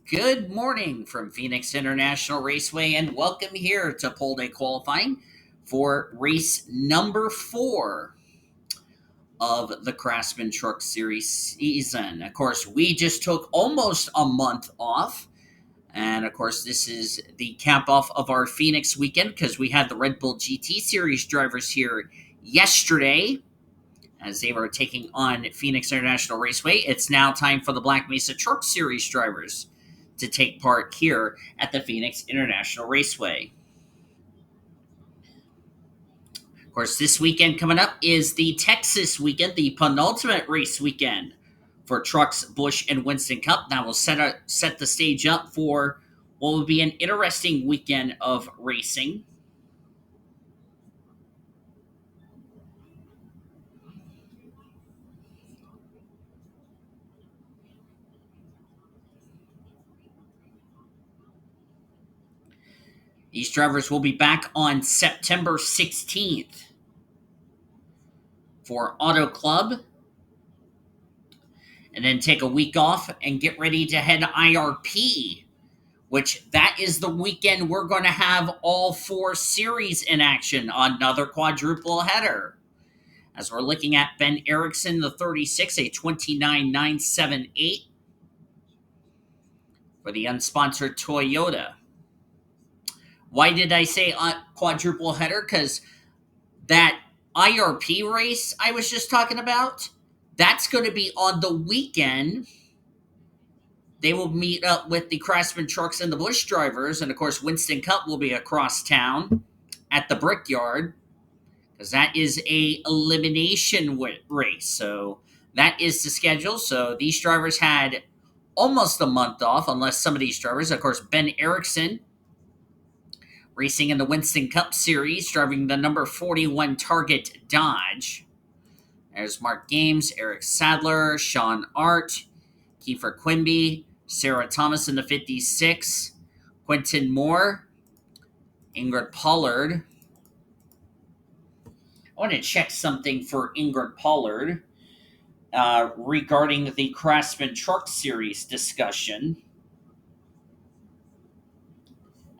Good morning from Phoenix International Raceway, and welcome here to pole day qualifying for race number 4 of the Craftsman Truck Series season. Of course, we just took almost a month off, and of course, this is the cap off of our Phoenix weekend because we had the Red Bull GT Series drivers here yesterday as they were taking on Phoenix International Raceway. It's now time for the Black Mesa Truck Series drivers to take part here at the Phoenix International Raceway. Of course, this weekend coming up is the Texas weekend, the penultimate race weekend for Trucks, Busch, and Winston Cup. That will set the stage up for what will be an interesting weekend of racing. These drivers will be back on September 16th for Auto Club, and then take a week off and get ready to head to IRP, which that is the weekend we're going to have all 4 series in action. Another quadruple header. As we're looking at Ben Erickson, the 36, a 29.978 for the unsponsored Toyota. Why did I say quadruple header? Because that IRP race I was just talking about, that's going to be on the weekend. They will meet up with the Craftsman Trucks and the Busch drivers, and of course, Winston Cup will be across town at the Brickyard, because that is a elimination race. So that is the schedule. So these drivers had almost a month off, unless some of these drivers, of course, Ben Erickson, racing in the Winston Cup Series, driving the number 41 Target Dodge. There's Mark Games, Eric Sadler, Sean Art, Kiefer Quimby, Sarah Thomas in the 56, Quentin Moore, Ingrid Pollard. I want to check something for Ingrid Pollard regarding the Craftsman Truck Series discussion,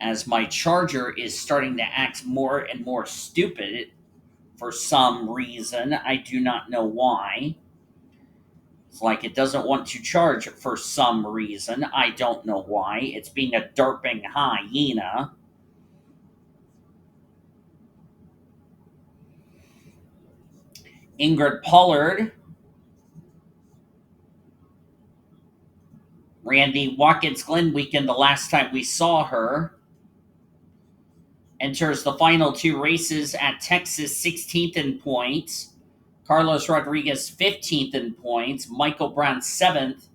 as my charger is starting to act more and more stupid for some reason. I do not know why. It's like it doesn't want to charge for some reason. I don't know why. It's being a derping hyena. Ingrid Pollard ran the Watkins Glen weekend the last time we saw her. Enters the final 2 races at Texas, 16th in points. Carlos Rodriguez, 15th in points. Michael Brown, 7th.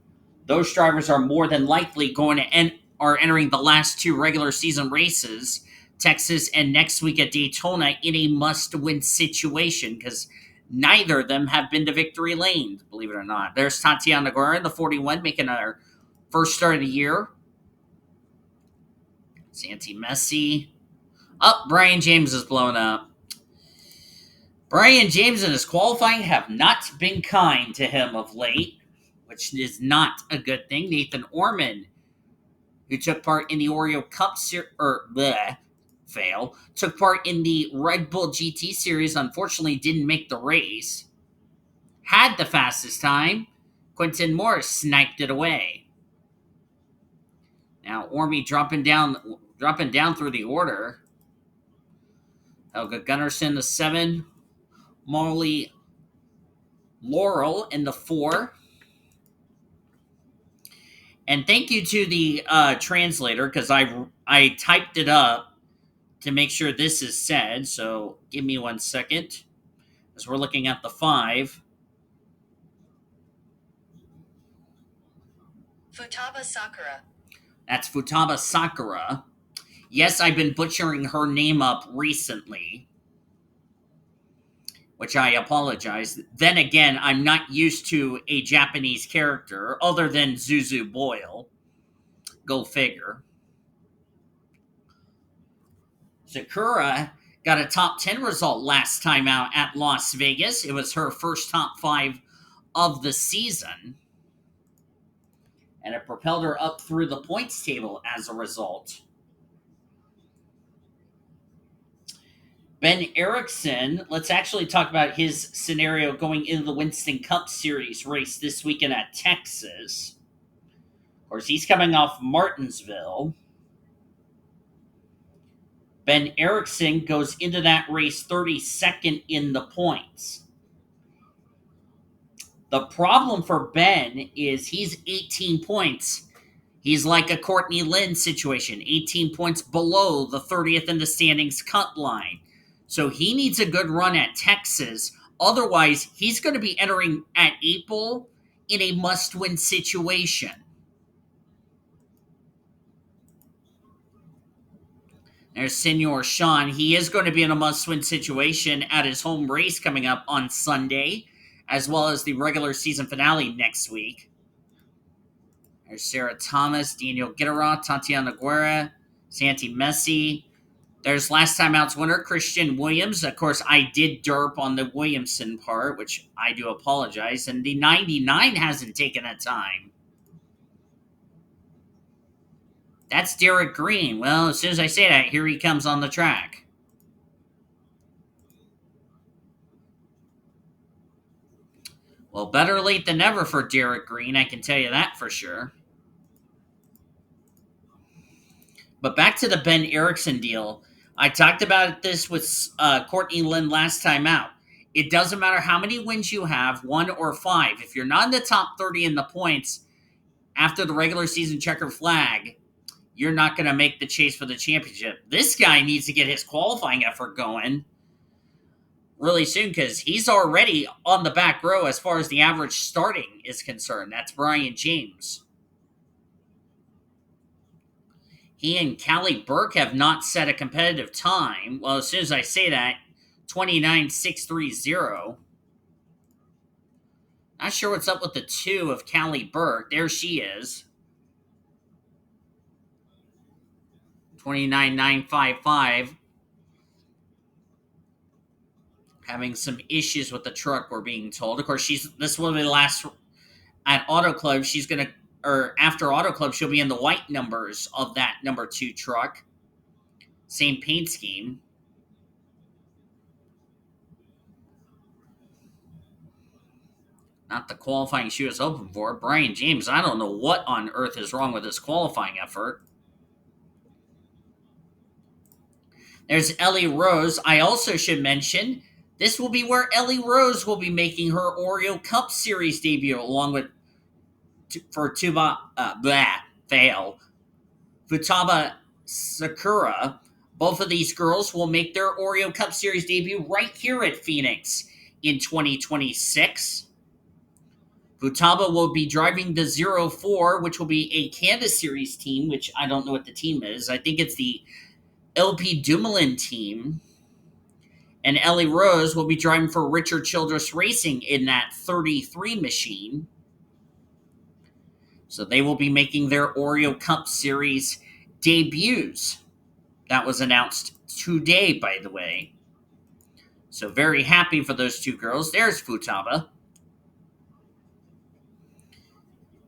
Those drivers are more than likely going to are entering the last 2 regular season races, Texas and next week at Daytona, in a must-win situation, because neither of them have been to victory lane, believe it or not. There's Tatiana Guerra, the 41, making her first start of the year. Santi Messi. Oh, Brian James is blown up. Brian James and his qualifying have not been kind to him of late, which is not a good thing. Nathan Orman, who took part in the Oreo Cup took part in the Red Bull GT Series, unfortunately didn't make the race. Had the fastest time. Quentin Morris sniped it away. Now Ormy dropping down through the order. Helga Gunnarsson, the 7. Molly Laurel in the 4. And thank you to the translator, because I typed it up to make sure this is said. So give me 1 second as we're looking at the 5. Futaba Sakura. That's Futaba Sakura. Yes, I've been butchering her name up recently, which I apologize. Then again, I'm not used to a Japanese character other than Zuzu Boyle. Go figure. Sakura got a top 10 result last time out at Las Vegas. It was her first top 5 of the season. and it propelled her up through the points table as a result. Ben Erickson, let's actually talk about his scenario going into the Winston Cup Series race this weekend at Texas. Of course, he's coming off Martinsville. Ben Erickson goes into that race 32nd in the points. The problem for Ben is he's 18 points. He's like a Courtney Lynn situation, 18 points below the 30th in the standings cut line. So he needs a good run at Texas. Otherwise, he's going to be entering at April in a must-win situation. There's Senor Sean. He is going to be in a must-win situation at his home race coming up on Sunday, as well as the regular season finale next week. There's Sarah Thomas, Daniel Guerra, Tatiana Guerra, Santi Messi. There's last time out's winner, Christian Williams. Of course, I did derp on the Williamson part, which I do apologize. And the 99 hasn't taken a time. That's Derek Green. Well, as soon as I say that, here he comes on the track. Well, better late than never for Derek Green, I can tell you that for sure. But back to the Ben Erickson deal. I talked about this with Courtney Lynn last time out. It doesn't matter how many wins you have, 1 or 5. If you're not in the top 30 in the points after the regular season checker flag, you're not going to make the chase for the championship. This guy needs to get his qualifying effort going really soon because he's already on the back row as far as the average starting is concerned. That's Brian James. He and Callie Burke have not set a competitive time. Well, as soon as I say that, 29.630. Not sure what's up with the 2 of Callie Burke. There she is. 29.955. Having some issues with the truck, we're being told. Of course, this will be the last at Auto Club. She's going to, or after Auto Club, she'll be in the white numbers of that number 2 truck. Same paint scheme. Not the qualifying she was hoping for. Brian James, I don't know what on earth is wrong with his qualifying effort. There's Ellie Rose. I also should mention, this will be where Ellie Rose will be making her Oreo Cup Series debut, along with Futaba Sakura. Both of these girls will make their Oreo Cup Series debut right here at Phoenix in 2026. Futaba will be driving the 04, which will be a Canvas Series team, which I don't know what the team is. I think it's the LP Dumoulin team. And Ellie Rose will be driving for Richard Childress Racing in that 33 machine. So they will be making their Oreo Cup Series debuts. That was announced today, by the way. So very happy for those 2 girls. There's Futaba.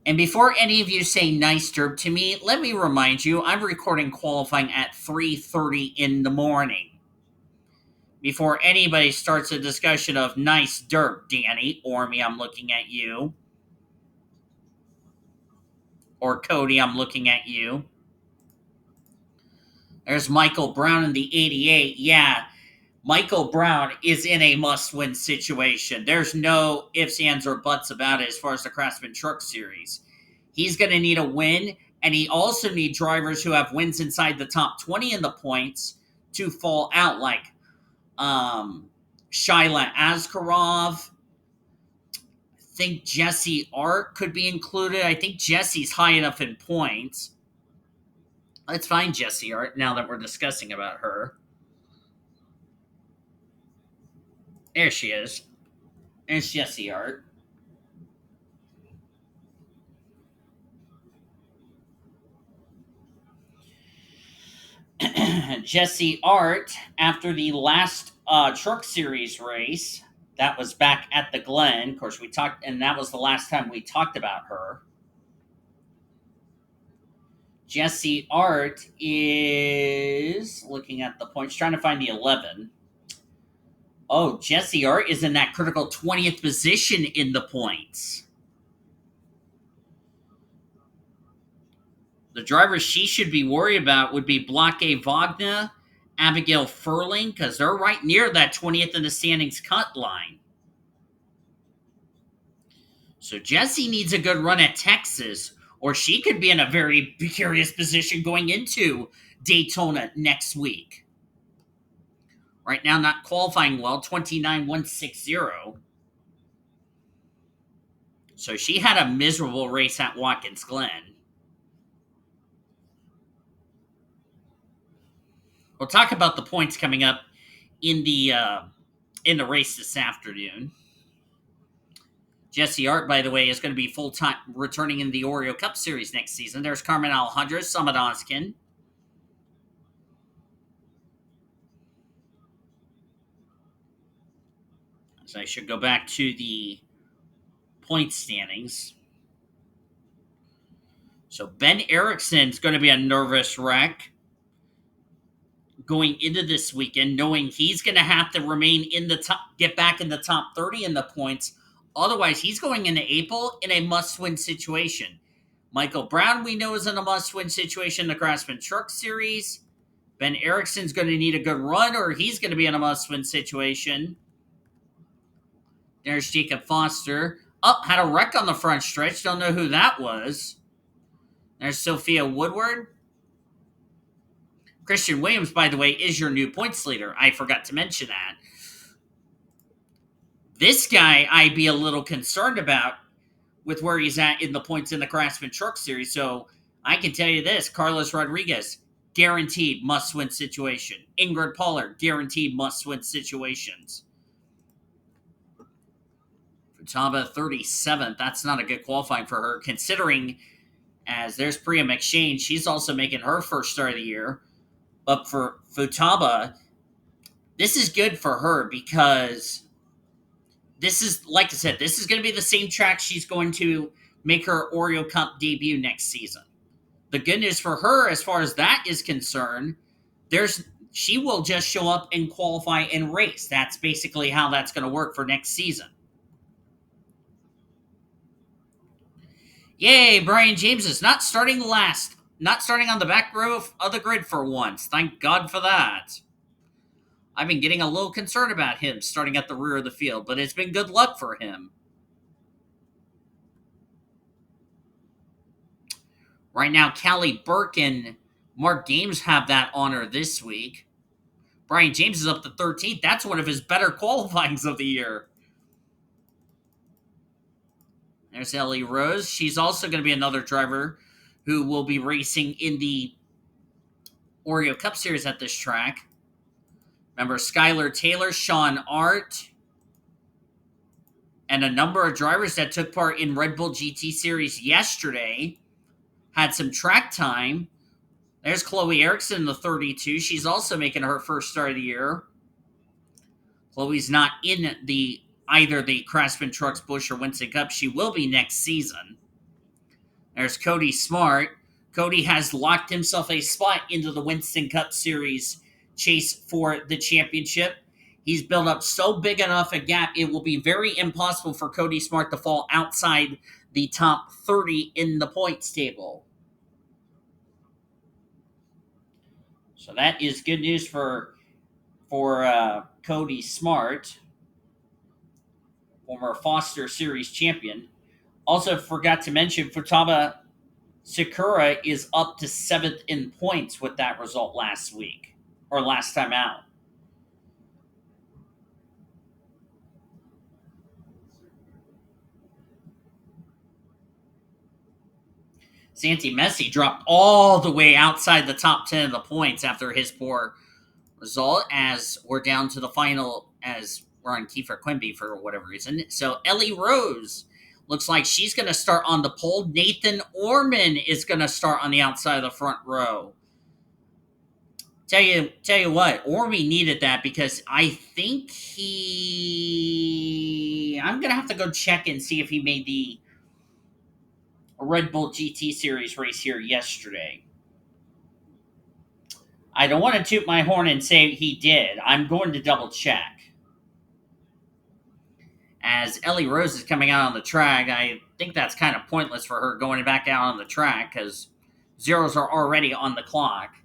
And before any of you say nice derp to me, let me remind you, I'm recording qualifying at 3:30 in the morning. Before anybody starts a discussion of nice derp, Danny, or me, I'm looking at you. Or Cody, I'm looking at you. There's Michael Brown in the 88. Yeah, Michael Brown is in a must-win situation. There's no ifs, ands, or buts about it as far as the Craftsman Truck Series. He's going to need a win, and he also needs drivers who have wins inside the top 20 in the points to fall out, like Shyla Askarov. I think Jesse Art could be included. I think Jesse's high enough in points. Let's find Jesse Art now that we're discussing about her. There she is. There's Jesse Art. Jesse Art, after the last Truck Series race, that was back at the Glen. Of course, we talked, and that was the last time we talked about her. Jesse Art is looking at the points, trying to find the 11. Oh, Jesse Art is in that critical 20th position in the points. The drivers she should be worried about would be Blake Wagner, Abigail Furling, because they're right near that 20th in the standings cut line. So Jesse needs a good run at Texas, or she could be in a very precarious position going into Daytona next week. Right now, not qualifying well, 29.160. So she had a miserable race at Watkins Glen. We'll talk about the points coming up in the race this afternoon. Jesse Art, by the way, is going to be full time returning in the Oreo Cup Series next season. There's Carmen Alejandro, Summit Oskin. So I should go back to the point standings. So Ben Erickson's going to be a nervous wreck going into this weekend, knowing he's going to have to remain in the top, get back in the top 30 in the points. Otherwise, he's going into April in a must-win situation. Michael Brown, we know, is in a must-win situation in the Craftsman Truck Series. Ben Erickson's going to need a good run, or he's going to be in a must-win situation. There's Jacob Foster. Had a wreck on the front stretch. Don't know who that was. There's Sophia Woodward. Christian Williams, by the way, is your new points leader. I forgot to mention that. This guy I'd be a little concerned about with where he's at in the points in the Craftsman Truck Series. So I can tell you this, Carlos Rodriguez, guaranteed must-win situation. Ingrid Pollard, guaranteed must-win situations. Futaba 37th, that's not a good qualifying for her, considering as there's Priya McShane, she's also making her first start of the year. But for Futaba, this is good for her because this is, like I said, this is going to be the same track she's going to make her Oreo Cup debut next season. The good news for her, as far as that is concerned, she will just show up and qualify and race. That's basically how that's going to work for next season. Yay, Brian James is not starting last. Not starting on the back row of the grid for once. Thank God for that. I've been getting a little concerned about him starting at the rear of the field, but it's been good luck for him. Right now, Callie Burke and Mark Games have that honor this week. Brian James is up to 13th. That's one of his better qualifyings of the year. There's Ellie Rose. She's also going to be another driver who will be racing in the Oreo Cup Series at this track. Remember, Skylar Taylor, Sean Art, and a number of drivers that took part in Red Bull GT Series yesterday had some track time. There's Chloe Erickson, the 32. She's also making her first start of the year. Chloe's not in either the Craftsman Trucks Busch or Winston Cup. She will be next season. There's Cody Smart. Cody has locked himself a spot into the Winston Cup Series chase for the championship. He's built up so big enough a gap, it will be very impossible for Cody Smart to fall outside the top 30 in the points table. So that is good news for Cody Smart, former Foster Series champion. Also forgot to mention Futaba Sakura is up to 7th in points with that result last week, or last time out. Santi Messi dropped all the way outside the top 10 of the points after his poor result, as we're down to the final, as we're on Kiefer Quimby for whatever reason. So Ellie Rose looks like she's going to start on the pole. Nathan Orman is going to start on the outside of the front row. Tell you what, Ormy needed that because I think I'm going to have to go check and see if he made the Red Bull GT Series race here yesterday. I don't want to toot my horn and say he did. I'm going to double check. As Ellie Rose is coming out on the track, I think that's kind of pointless for her going back out on the track because zeros are already on the clock.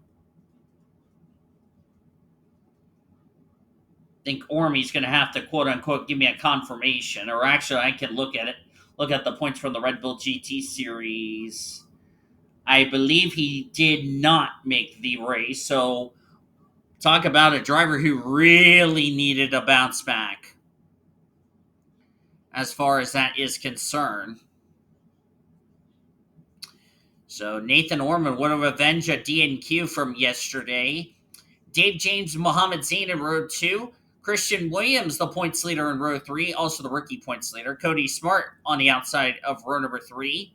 I think Ormy's going to have to quote unquote give me a confirmation, or actually, I can look at it, look at the points from the Red Bull GT series. I believe he did not make the race, so talk about a driver who really needed a bounce back as far as that is concerned. So Nathan Orman would have avenged a DNQ from yesterday. Dave James, Mohammed Zain in row 2. Christian Williams, the points leader in row 3, also the rookie points leader. Cody Smart on the outside of row number 3.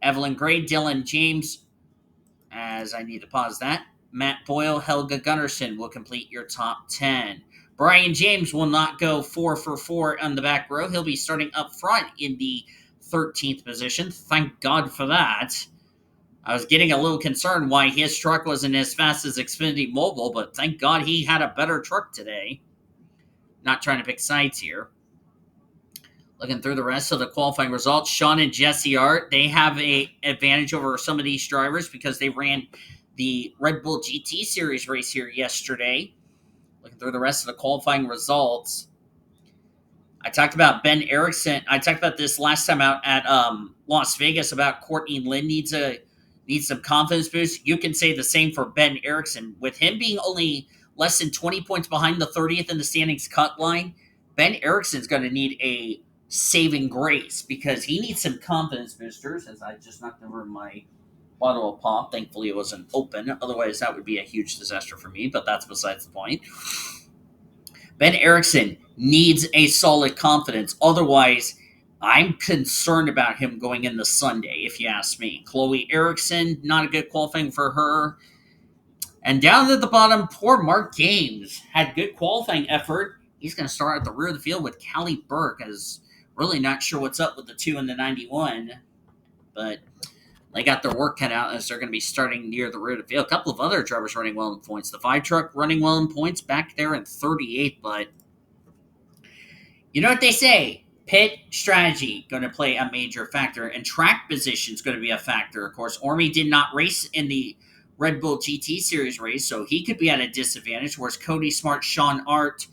Evelyn Gray, Dylan James, as I need to pause that. Matt Boyle, Helga Gunnarsson will complete your top 10. Brian James will not go 4 for 4 on the back row. He'll be starting up front in the 13th position. Thank God for that. I was getting a little concerned why his truck wasn't as fast as Xfinity Mobile, but thank God he had a better truck today. Not trying to pick sides here. Looking through the rest of the qualifying results, Sean and Jesse Art, they have an advantage over some of these drivers because they ran the Red Bull GT Series race here yesterday. Looking through the rest of the qualifying results, I talked about Ben Erickson. I talked about this last time out at Las Vegas about Courtney Lynn needs some confidence boost. You can say the same for Ben Erickson. With him being only less than 20 points behind the 30th in the standings cut line, Ben Erickson's going to need a saving grace because he needs some confidence boosters, as I just knocked over my bottle of pop. Thankfully, it wasn't open. Otherwise, that would be a huge disaster for me, but that's besides the point. Ben Erickson needs a solid confidence. Otherwise, I'm concerned about him going into Sunday, if you ask me. Chloe Erickson, not a good qualifying for her. And down at the bottom, poor Mark Games had good qualifying effort. He's going to start at the rear of the field with Callie Burke. Is really not sure what's up with the 2 and the 91, but they got their work cut out as they're going to be starting near the rear of the field. A couple of other drivers running well in points. The 5 truck running well in points back there in 38, but you know what they say? Pit strategy going to play a major factor, and track position is going to be a factor. Of course, Ormy did not race in the Red Bull GT Series race, so he could be at a disadvantage, whereas Cody Smart, Sean Art,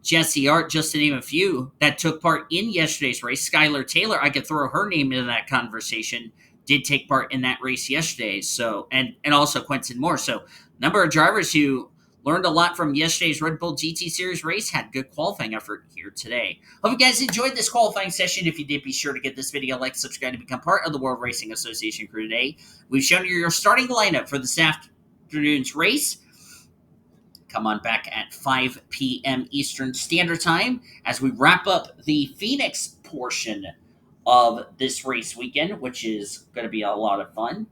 Jesse Art, just to name a few, that took part in yesterday's race. Skylar Taylor, I could throw her name into that conversation, did take part in that race yesterday. So, and also Quentin Moore. So, number of drivers who learned a lot from yesterday's Red Bull GT Series race, had good qualifying effort here today. Hope you guys enjoyed this qualifying session. If you did, be sure to give this video a like, subscribe to become part of the World Racing Association crew today. We've shown you your starting lineup for this afternoon's race. Come on back at 5 p.m. Eastern Standard Time as we wrap up the Phoenix portion of this race weekend, which is going to be a lot of fun.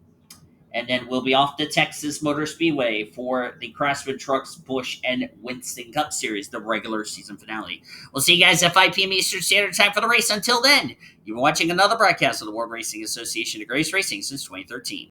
And then we'll be off to Texas Motor Speedway for the Craftsman Trucks Busch and Winston Cup Series, the regular season finale. We'll see you guys at 5 p.m. Eastern Standard Time for the race. Until then, you've been watching another broadcast of the World Racing Association of Grace Racing since 2013.